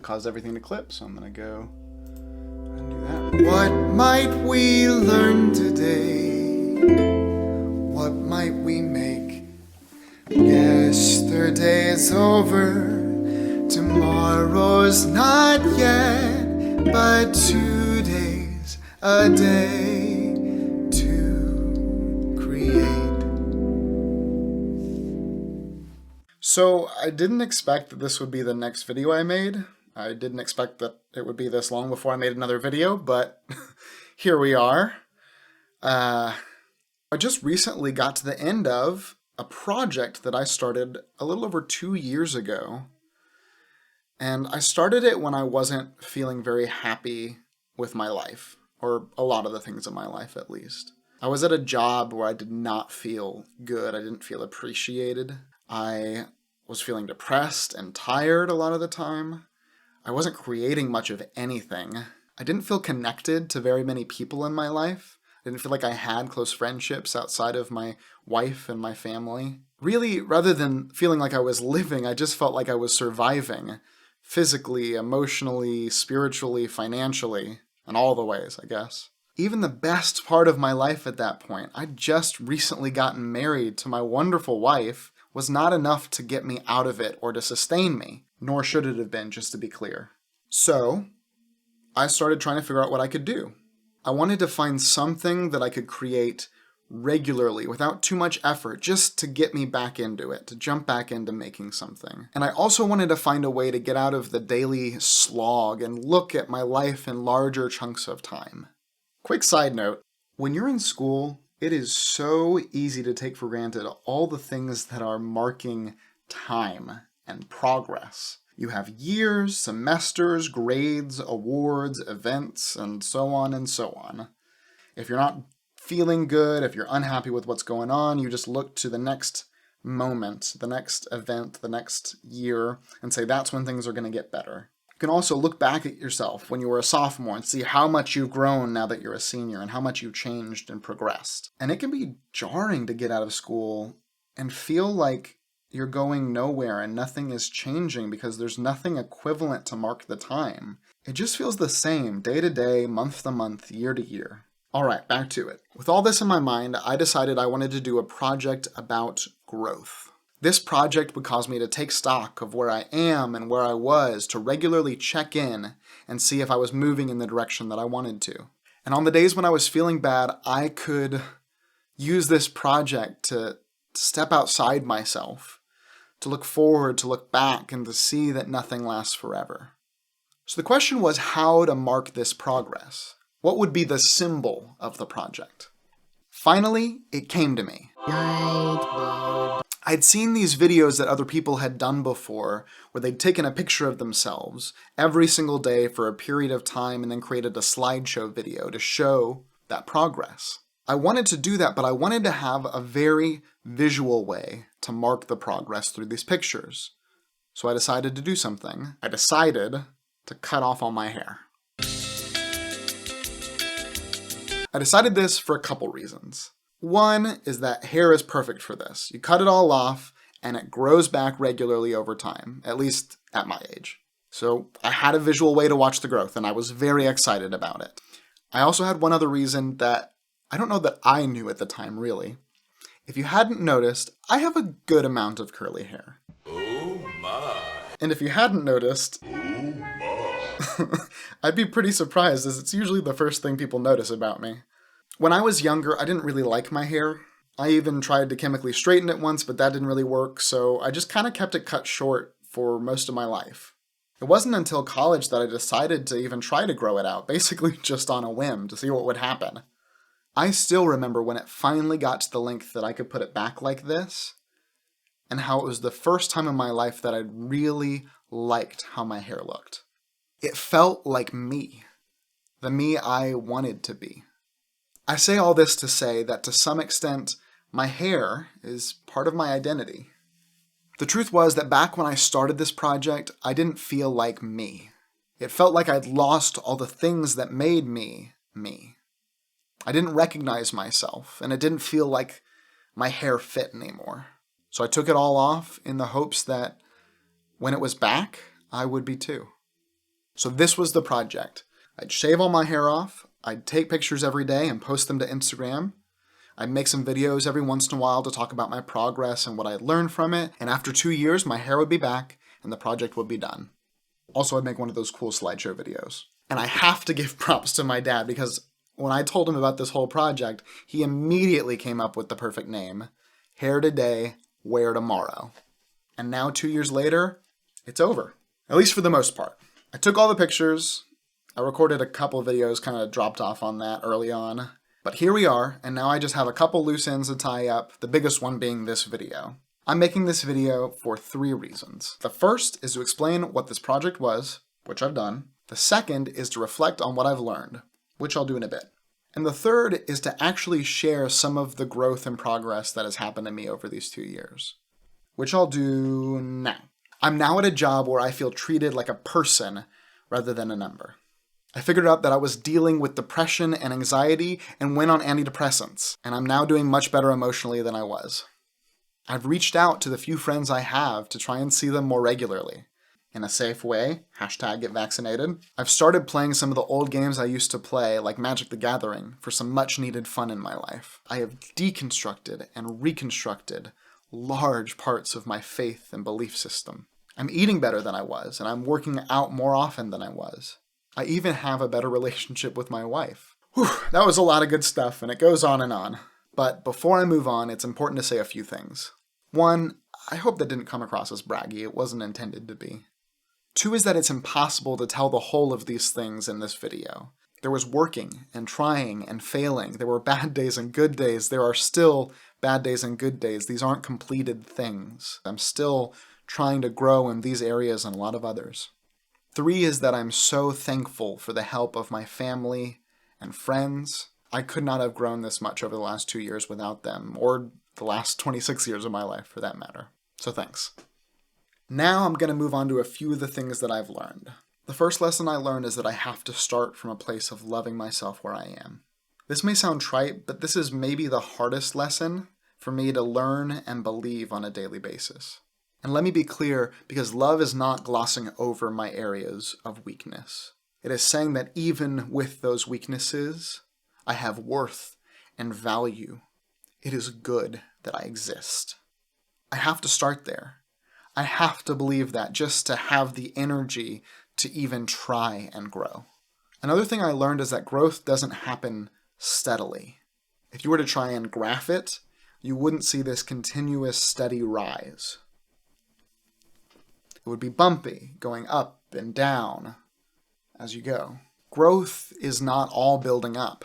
that caused everything to clip, so I'm going to go and do that. What might we learn today? What might we make? Yesterday's over, tomorrow's not yet, but today's a day to create. So I didn't expect that this would be the next video I made. I didn't expect that it would be this long before I made another video, but here we are. I just recently got to the end of a project that I started a little over 2 years ago. And I started it when I wasn't feeling very happy with my life, or a lot of the things in my life at least. I was at a job where I did not feel good. I didn't feel appreciated. I was feeling depressed and tired a lot of the time. I wasn't creating much of anything. I didn't feel connected to very many people in my life. I didn't feel like I had close friendships outside of my wife and my family. Really, rather than feeling like I was living, I just felt like I was surviving. Physically, emotionally, spiritually, financially, in all the ways, I guess. Even the best part of my life at that point, I'd just recently gotten married to my wonderful wife, was not enough to get me out of it or to sustain me, nor should it have been, just to be clear. So, I started trying to figure out what I could do. I wanted to find something that I could create regularly without too much effort, just to get me back into it, to jump back into making something. And I also wanted to find a way to get out of the daily slog and look at my life in larger chunks of time. Quick side note, when you're in school, it is so easy to take for granted all the things that are marking time and progress. You have years, semesters, grades, awards, events, and so on and so on. If you're not feeling good, if you're unhappy with what's going on, you just look to the next moment, the next event, the next year, and say that's when things are going to get better. You can also look back at yourself when you were a sophomore and see how much you've grown now that you're a senior and how much you've changed and progressed. And it can be jarring to get out of school and feel like you're going nowhere and nothing is changing because there's nothing equivalent to mark the time. It just feels the same day to day, month to month, year to year. All right, back to it. With all this in my mind, I decided I wanted to do a project about growth. This project would cause me to take stock of where I am and where I was, to regularly check in and see if I was moving in the direction that I wanted to. And on the days when I was feeling bad, I could use this project to step outside myself, to look forward, to look back, and to see that nothing lasts forever. So the question was how to mark this progress. What would be the symbol of the project? Finally, it came to me. I'd seen these videos that other people had done before, where they'd taken a picture of themselves every single day for a period of time and then created a slideshow video to show that progress. I wanted to do that, but I wanted to have a very visual way to mark the progress through these pictures. So I decided to do something. I decided to cut off all my hair. I decided this for a couple reasons. One is that hair is perfect for this. You cut it all off and it grows back regularly over time, at least at my age. So I had a visual way to watch the growth and I was very excited about it. I also had one other reason that I don't know that I knew at the time really. If you hadn't noticed, I have a good amount of curly hair. Oh my. And if you hadn't noticed, I'd be pretty surprised as it's usually the first thing people notice about me. When I was younger, I didn't really like my hair. I even tried to chemically straighten it once, but that didn't really work, so I just kind of kept it cut short for most of my life. It wasn't until college that I decided to even try to grow it out, basically just on a whim to see what would happen. I still remember when it finally got to the length that I could put it back like this, and how it was the first time in my life that I'd really liked how my hair looked. It felt like me, the me I wanted to be. I say all this to say that to some extent, my hair is part of my identity. The truth was that back when I started this project, I didn't feel like me. It felt like I'd lost all the things that made me, me. I didn't recognize myself, and it didn't feel like my hair fit anymore. So I took it all off in the hopes that when it was back, I would be too. So this was the project. I'd shave all my hair off, I'd take pictures every day and post them to Instagram. I'd make some videos every once in a while to talk about my progress and what I'd learned from it, and after 2 years, my hair would be back and the project would be done. Also, I'd make one of those cool slideshow videos. And I have to give props to my dad because when I told him about this whole project, he immediately came up with the perfect name. Hair today, wear tomorrow. And now 2 years later, it's over. At least for the most part. I took all the pictures. I recorded a couple of videos, kind of dropped off on that early on. But here we are, and now I just have a couple loose ends to tie up, the biggest one being this video. I'm making this video for 3 reasons. The first is to explain what this project was, which I've done. The second is to reflect on what I've learned, which I'll do in a bit. And the third is to actually share some of the growth and progress that has happened to me over these 2 years, which I'll do now. I'm now at a job where I feel treated like a person rather than a number. I figured out that I was dealing with depression and anxiety and went on antidepressants, and I'm now doing much better emotionally than I was. I've reached out to the few friends I have to try and see them more regularly. In a safe way, #GetVaccinated. I've started playing some of the old games I used to play, like Magic the Gathering, for some much needed fun in my life. I have deconstructed and reconstructed large parts of my faith and belief system. I'm eating better than I was, and I'm working out more often than I was. I even have a better relationship with my wife. Whew, that was a lot of good stuff, and it goes on and on. But before I move on, it's important to say a few things. 1, I hope that didn't come across as braggy. It wasn't intended to be. 2 is that it's impossible to tell the whole of these things in this video. There was working and trying and failing. There were bad days and good days. There are still bad days and good days. These aren't completed things. I'm still trying to grow in these areas and a lot of others. 3 is that I'm so thankful for the help of my family and friends. I could not have grown this much over the last 2 years without them, or the last 26 years of my life for that matter. So thanks. Now I'm going to move on to a few of the things that I've learned. The first lesson I learned is that I have to start from a place of loving myself where I am. This may sound trite, but this is maybe the hardest lesson for me to learn and believe on a daily basis. And let me be clear, because love is not glossing over my areas of weakness. It is saying that even with those weaknesses, I have worth and value. It is good that I exist. I have to start there. I have to believe that just to have the energy to even try and grow. Another thing I learned is that growth doesn't happen steadily. If you were to try and graph it, you wouldn't see this continuous steady rise. It would be bumpy, going up and down as you go. Growth is not all building up.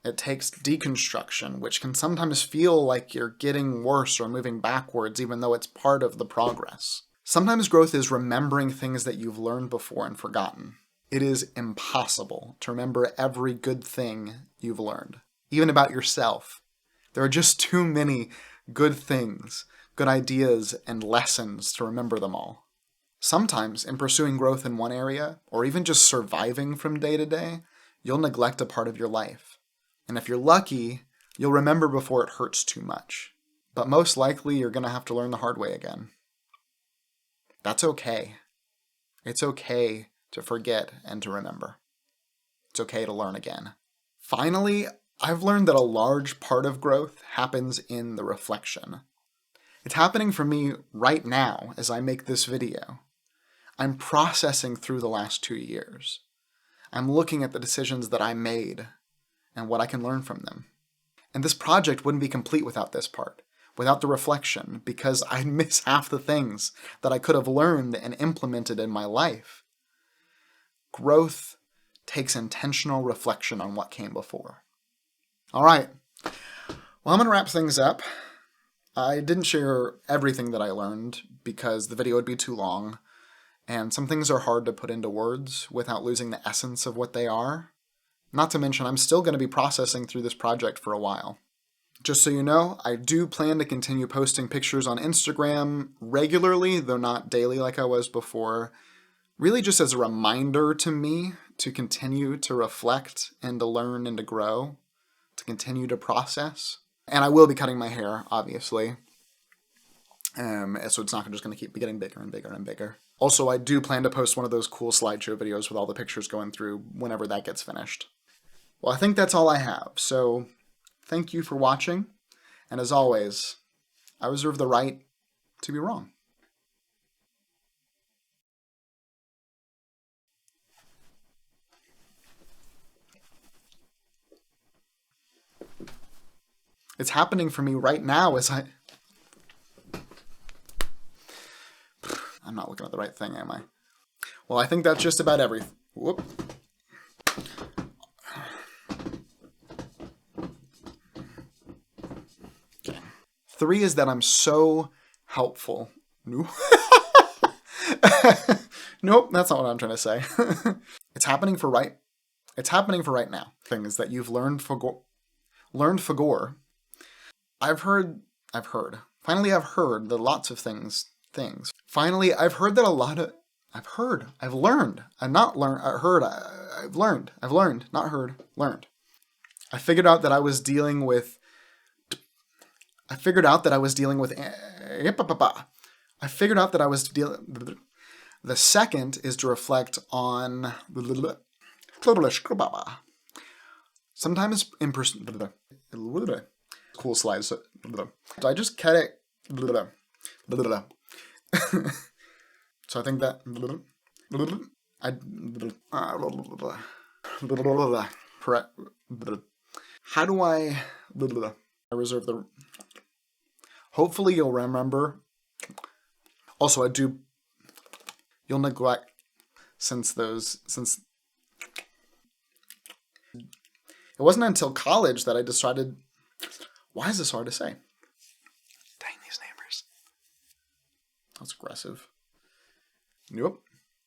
It takes deconstruction, which can sometimes feel like you're getting worse or moving backwards, even though it's part of the progress. Sometimes growth is remembering things that you've learned before and forgotten. It is impossible to remember every good thing you've learned, even about yourself. There are just too many good things, good ideas, and lessons to remember them all. Sometimes, in pursuing growth in one area, or even just surviving from day to day, you'll neglect a part of your life. And if you're lucky, you'll remember before it hurts too much. But most likely, you're going to have to learn the hard way again. That's okay. It's okay to forget and to remember. It's okay to learn again. Finally, I've learned that a large part of growth happens in the reflection. It's happening for me right now as I make this video. I'm processing through the last 2 years. I'm looking at the decisions that I made and what I can learn from them. And this project wouldn't be complete without this part, without the reflection, because I'd miss half the things that I could have learned and implemented in my life. Growth takes intentional reflection on what came before. All right, well, I'm going to wrap things up. I didn't share everything that I learned because the video would be too long, and some things are hard to put into words without losing the essence of what they are. Not to mention, I'm still going to be processing through this project for a while. Just so you know, I do plan to continue posting pictures on Instagram regularly, though not daily like I was before, really just as a reminder to me to continue to reflect and to learn and to grow, to continue to process. And I will be cutting my hair, obviously. So it's not just going to keep getting bigger and bigger and bigger. Also, I do plan to post one of those cool slideshow videos with all the pictures going through whenever that gets finished. Well, I think that's all I have. So thank you for watching. And as always, I reserve the right to be wrong. It's happening for me right now as I'm not looking at the right thing, am I? Well, I think that's just about everything. Whoop. Okay. 3 is that I'm so helpful. Nope. Nope, that's not what I'm trying to say. It's happening for right now. Thing is that you've learned Fagor. I've heard Finally, I've heard that lots of things. Finally, I've heard that a lot of. I've learned. I've not learned. I've learned. Not heard. Learned. I figured out that I was dealing with. The second is to reflect on. Sometimes in person. Cool slides. So I just cut it. So I think that how do I reserve the. Hopefully you'll remember. Also, you'll neglect since it wasn't until college that I decided. Why is this hard to say? Dang these neighbors. That's aggressive. Nope.